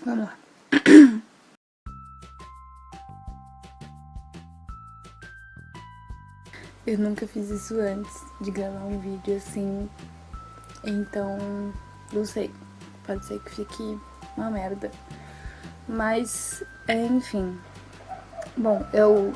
Vamos lá. Eu nunca fiz isso antes, de gravar um vídeo assim, então, não sei, pode ser que fique uma merda. Mas, enfim. Bom, eu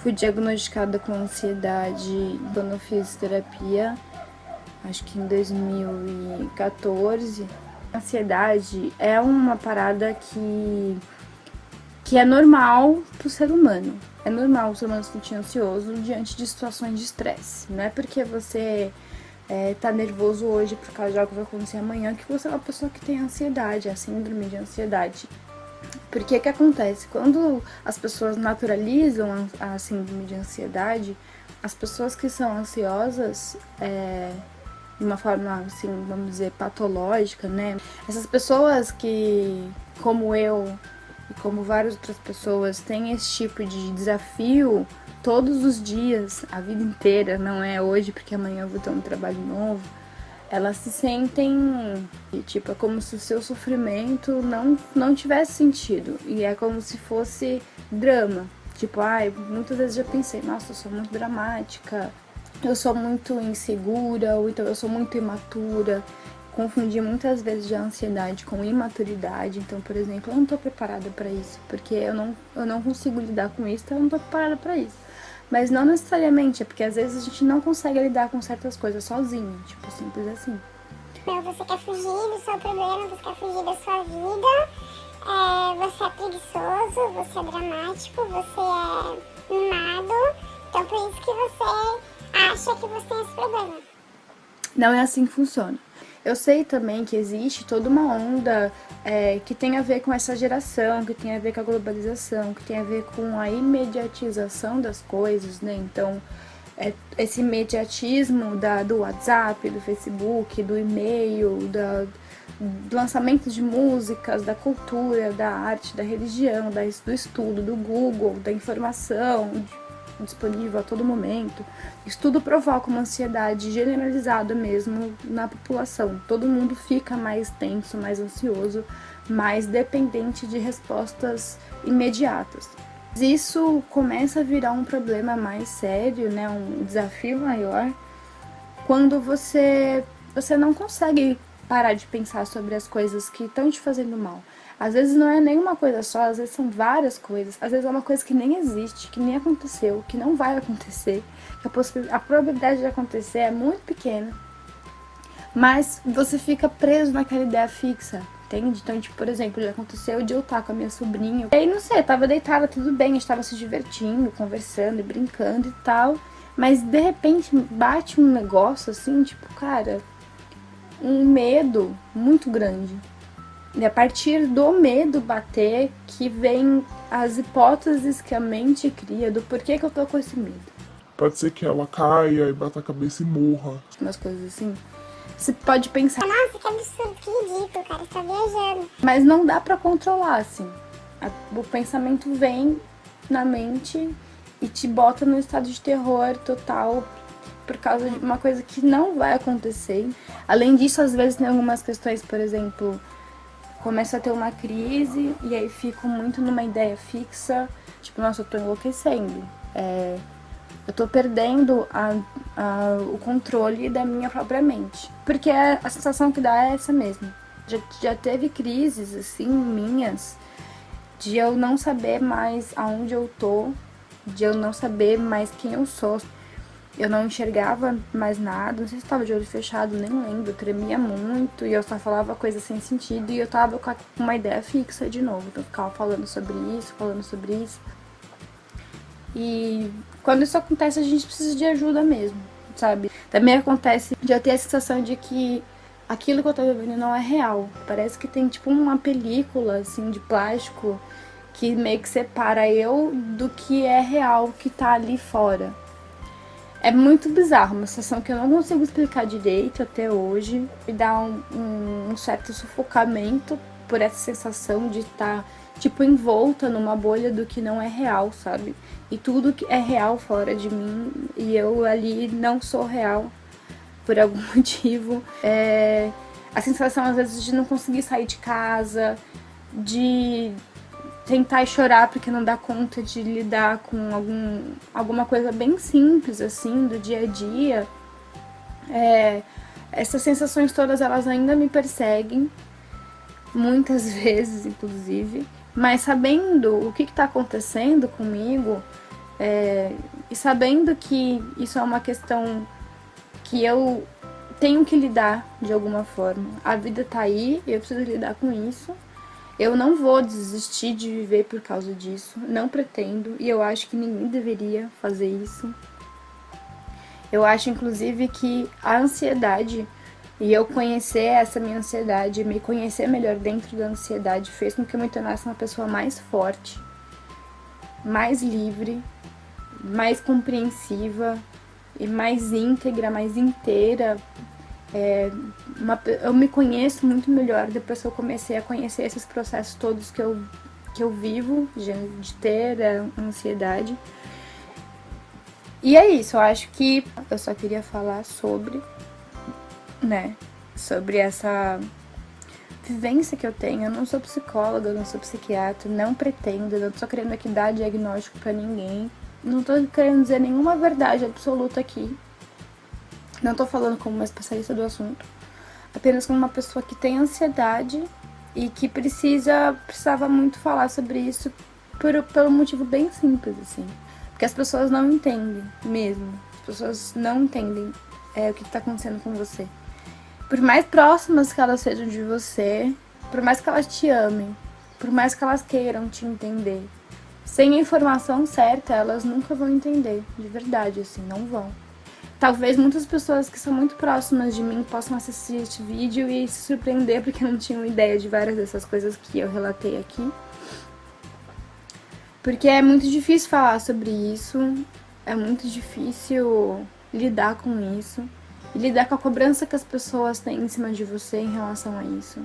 fui diagnosticada com ansiedade quando eu fiz terapia, acho que em 2014. Ansiedade é uma parada que é normal pro ser humano. É normal o ser humano se sentir ansioso diante de situações de estresse. Não é porque você tá nervoso hoje por causa de algo que vai acontecer amanhã que você é uma pessoa que tem ansiedade, a síndrome de ansiedade. Porque o que acontece? Quando as pessoas naturalizam a síndrome de ansiedade, as pessoas que são ansiosas, de uma forma, assim, vamos dizer, patológica, né? Essas pessoas que, como eu e como várias outras pessoas, têm esse tipo de desafio todos os dias, a vida inteira, não é hoje porque amanhã eu vou ter um trabalho novo, elas se sentem, tipo, é como se o seu sofrimento não tivesse sentido. E é como se fosse drama. Tipo, muitas vezes já pensei, nossa, eu sou muito dramática, eu sou muito insegura, ou então eu sou muito imatura. Confundi muitas vezes a ansiedade com imaturidade. Então, por exemplo, eu não tô preparada pra isso, porque eu não consigo lidar com isso, então eu não tô preparada pra isso. Mas não necessariamente, é porque às vezes a gente não consegue lidar com certas coisas sozinho, tipo, simples assim. Você quer fugir do seu problema, você quer fugir da sua vida, você é preguiçoso, você é dramático, você é mimado, então por isso que você acha que você tem esse problema. Não é assim que funciona. Eu sei também que existe toda uma onda que tem a ver com essa geração, que tem a ver com a globalização, que tem a ver com a imediatização das coisas, né? Então, esse imediatismo do WhatsApp, do Facebook, do e-mail, do lançamento de músicas, da cultura, da arte, da religião, do estudo, do Google, da informação disponível a todo momento. Isso tudo provoca uma ansiedade generalizada mesmo na população. Todo mundo fica mais tenso, mais ansioso, mais dependente de respostas imediatas. Isso começa a virar um problema mais sério, né, um desafio maior, quando você não consegue parar de pensar sobre as coisas que estão te fazendo mal. Às vezes não é nenhuma coisa só, às vezes são várias coisas. Às vezes é uma coisa que nem existe, que nem aconteceu, que não vai acontecer, que a probabilidade de acontecer é muito pequena. Mas você fica preso naquela ideia fixa, entende? Então, tipo, por exemplo, já aconteceu de eu estar com a minha sobrinha. E aí, não sei, eu tava deitada, tudo bem, a gente tava se divertindo, conversando e brincando e tal. Mas, de repente, bate um negócio assim, tipo, cara, um medo muito grande. E a partir do medo bater que vem as hipóteses que a mente cria do porquê que eu tô com esse medo. Pode ser que ela caia e bata a cabeça e morra. Umas coisas assim. Você pode pensar, Nossa, que absurdo, que ridículo, cara, você tá viajando. mas não dá pra controlar, assim. O pensamento vem na mente e te bota num estado de terror total por causa de uma coisa que não vai acontecer. Além disso, às vezes tem algumas questões, por exemplo, começo a ter uma crise e aí fico muito numa ideia fixa, tipo, nossa, eu tô enlouquecendo. Eu tô perdendo o controle da minha própria mente. Porque a sensação que dá é essa mesmo. Já teve crises, assim, minhas, de eu não saber mais aonde eu tô, de eu não saber mais quem eu sou. Eu não enxergava mais nada, não sei se eu tava de olho fechado, nem lembro, eu tremia muito e eu só falava coisas sem sentido e eu tava com uma ideia fixa de novo, então eu ficava falando sobre isso. E quando isso acontece, a gente precisa de ajuda mesmo, sabe? Também acontece de eu ter a sensação de que aquilo que eu tô vivendo não é real. Parece que tem tipo uma película, assim, de plástico que meio que separa eu do que é real, que tá ali fora. É muito bizarro, uma sensação que eu não consigo explicar direito até hoje. Me dá um certo sufocamento por essa sensação de estar, tipo, envolta numa bolha do que não é real, sabe? E tudo que é real fora de mim, e eu ali não sou real por algum motivo. A sensação, às vezes, de não conseguir sair de casa, de tentar chorar porque não dá conta de lidar com alguma coisa bem simples, assim, do dia a dia. Essas sensações todas, elas ainda me perseguem, muitas vezes, inclusive. Mas sabendo o que está acontecendo comigo, e sabendo que isso é uma questão que eu tenho que lidar de alguma forma. A vida tá aí, eu preciso lidar com isso. Eu não vou desistir de viver por causa disso, não pretendo, e eu acho que ninguém deveria fazer isso. Eu acho, inclusive, que a ansiedade, e eu conhecer essa minha ansiedade, me conhecer melhor dentro da ansiedade, fez com que eu me tornasse uma pessoa mais forte, mais livre, mais compreensiva e mais íntegra, mais inteira. Eu me conheço muito melhor depois que eu comecei a conhecer esses processos todos que eu vivo de ter ansiedade. E é isso, eu acho que eu só queria falar sobre essa vivência que eu tenho. Eu não sou psicóloga, eu não sou psiquiatra, não pretendo, eu não tô querendo aqui dar diagnóstico pra ninguém. Não tô querendo dizer nenhuma verdade absoluta aqui. Não tô falando como uma especialista do assunto. Apenas como uma pessoa que tem ansiedade e que precisava muito falar sobre isso pelo motivo bem simples, assim. Porque as pessoas não entendem mesmo. As pessoas não entendem o que tá acontecendo com você. Por mais próximas que elas sejam de você, por mais que elas te amem, por mais que elas queiram te entender, sem a informação certa, elas nunca vão entender, de verdade, assim, não vão. Talvez muitas pessoas que são muito próximas de mim possam assistir este vídeo e se surpreender porque não tinham ideia de várias dessas coisas que eu relatei aqui. Porque é muito difícil falar sobre isso, é muito difícil lidar com isso. E lidar com a cobrança que as pessoas têm em cima de você em relação a isso.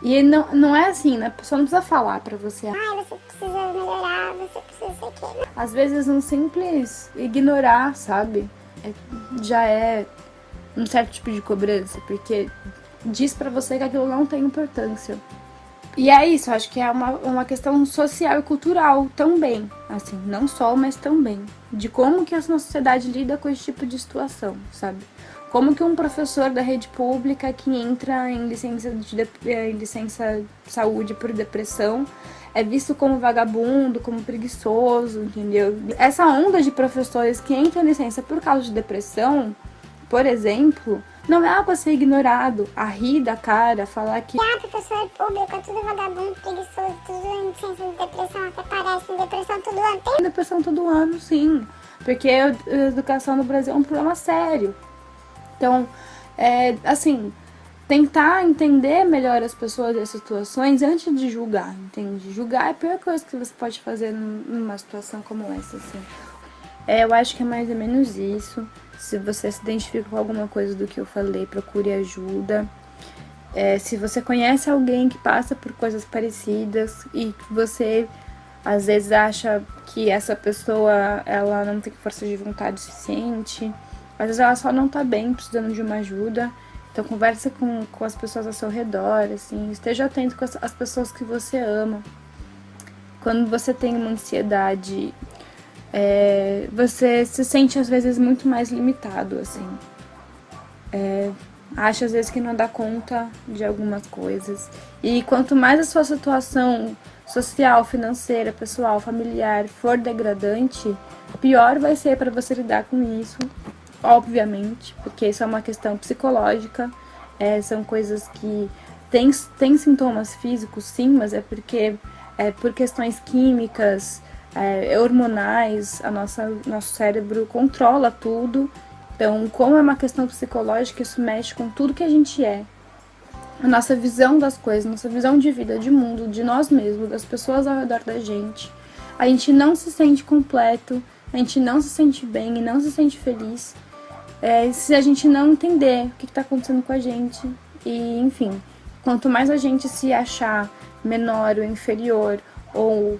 E não é assim, né? A pessoa não precisa falar pra você. Você precisa melhorar, você precisa ser aquilo. Às vezes um simples ignorar, sabe? Já é um certo tipo de cobrança, porque diz pra você que aquilo não tem importância. E é isso, acho que é uma questão social e cultural também, assim, não só, mas também, de como que a nossa sociedade lida com esse tipo de situação, sabe? Como que um professor da rede pública que entra em licença saúde por depressão é visto como vagabundo, como preguiçoso, entendeu? Essa onda de professores que entram em licença por causa de depressão, por exemplo, não é algo a ser ignorado, a rir da cara, falar que professor público é tudo vagabundo, preguiçoso, tudo em licença de depressão, até parece em depressão todo ano. tem depressão todo ano, sim, porque a educação no Brasil é um problema sério. Então, assim, tentar entender melhor as pessoas e as situações antes de julgar, entende? Julgar é a pior coisa que você pode fazer numa situação como essa, assim. Eu acho que é mais ou menos isso. Se você se identifica com alguma coisa do que eu falei, procure ajuda. Se você conhece alguém que passa por coisas parecidas e que você às vezes acha que essa pessoa ela não tem força de vontade suficiente, às vezes ela só não tá bem, precisando de uma ajuda, então converse com as pessoas ao seu redor, assim, esteja atento com as pessoas que você ama. Quando você tem uma ansiedade, você se sente às vezes muito mais limitado, assim. Acha às vezes que não dá conta de algumas coisas. E quanto mais a sua situação social, financeira, pessoal, familiar for degradante, pior vai ser para você lidar com isso, obviamente, porque isso é uma questão psicológica, são coisas que tem sintomas físicos, sim, mas é porque por questões químicas, hormonais, nosso cérebro controla tudo. Então, como é uma questão psicológica, isso mexe com tudo que a gente é. A nossa visão das coisas, nossa visão de vida, de mundo, de nós mesmos, das pessoas ao redor da gente. A gente não se sente completo, a gente não se sente bem e não se sente feliz se a gente não entender o que está acontecendo com a gente. E, enfim, quanto mais a gente se achar menor ou inferior ou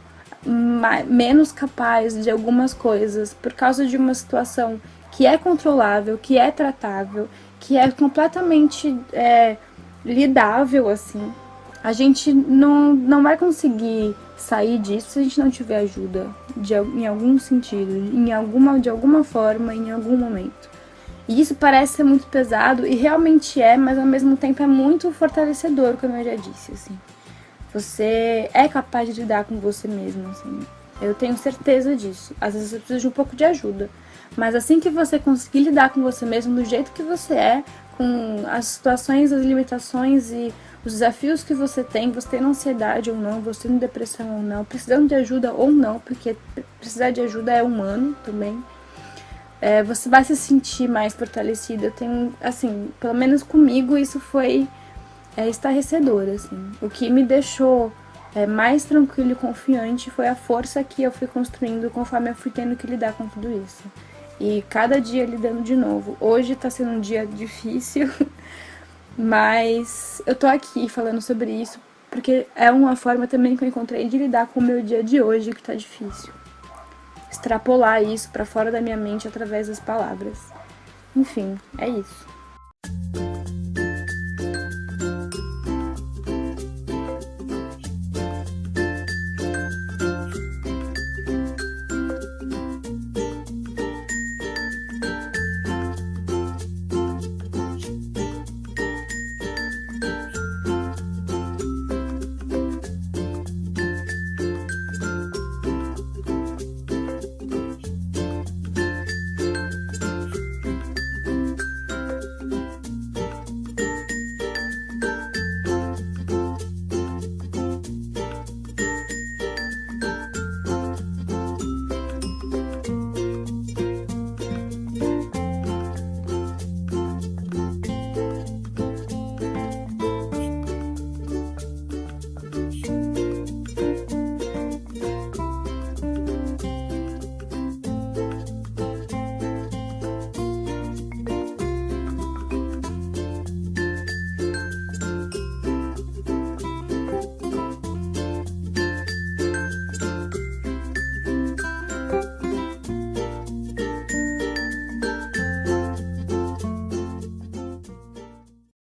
menos capaz de algumas coisas por causa de uma situação que é controlável, que é tratável, que é completamente lidável, assim. A gente não vai conseguir sair disso se a gente não tiver ajuda em algum sentido, de alguma forma, em algum momento. E isso parece ser muito pesado, e realmente mas ao mesmo tempo é muito fortalecedor, como eu já disse, assim. Você é capaz de lidar com você mesmo, assim. Eu tenho certeza disso. Às vezes você precisa de um pouco de ajuda. Mas assim que você conseguir lidar com você mesmo do jeito que você é, com as situações, as limitações e os desafios que você tem tendo ansiedade ou não, você tendo depressão ou não, precisando de ajuda ou não, porque precisar de ajuda é humano também, você vai se sentir mais fortalecida. Eu tenho, assim, pelo menos comigo isso foi estarrecedor, assim. O que me deixou mais tranquilo e confiante foi a força que eu fui construindo conforme eu fui tendo que lidar com tudo isso. E cada dia lidando de novo. Hoje tá sendo um dia difícil, mas eu tô aqui falando sobre isso porque é uma forma também que eu encontrei de lidar com o meu dia de hoje, que tá difícil. Extrapolar isso pra fora da minha mente através das palavras. Enfim, é isso.